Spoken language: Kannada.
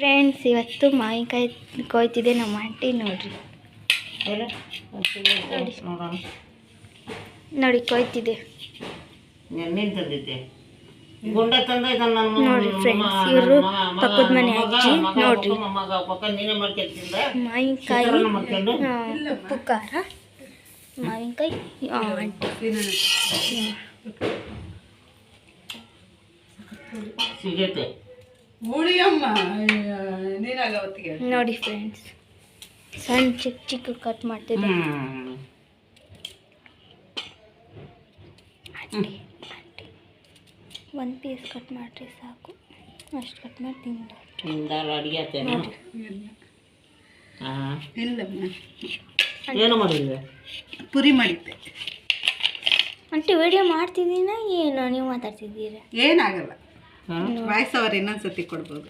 ಫ್ರೆಂಡ್ಸ್, ಇವತ್ತು ಮಾವಿನಕಾಯಿ ಕೊಯ್ತಿದೆ ನಮ್ಮ ಆಂಟಿ. ನೋಡ್ರಿ ನೋಡಿ ಕೊಯ್ತಿದೆ. ನೋಡ್ರಿ ಫ್ರೆಂಡ್ಸ್, ಇವರು ಪಕ್ಕದ ಮನೆ ಅಜ್ಜಿ. ನೋಡ್ರಿ ಮಾವಿನಕಾಯಿ ಉಪ್ಪು ಖಾರ ಮಾವಿನಕಾಯಿ ಆಂಟಿ ನೋಡಿ ಫ್ರೆಂಡ್ಸ್, ಸಣ್ಣ ಚಿಕ್ಕ ಚಿಕ್ಕ ಕಟ್ ಮಾಡ್ತಿದ್ದೆ. ಒಂದು ಪೀಸ್ ಕಟ್ ಮಾಡ್ರಿ ಸಾಕು. ಅಷ್ಟು ಕಟ್ ಮಾಡಿ ಪುರಿ ಮಾಡಿದ್ದೆ. ಆಂಟಿ ವಿಡಿಯೋ ಮಾಡ್ತಿದ್ದೀನ ಏನು ನೀವು ಮಾತಾಡ್ತಿದ್ದೀರಾ? ಏನಾಗಲ್ಲ, ವಾಯ್ಸ್ ಓವರ್ ಇನ್ನೊಂದ್ಸತಿ ಕೊಡ್ಬೋದು.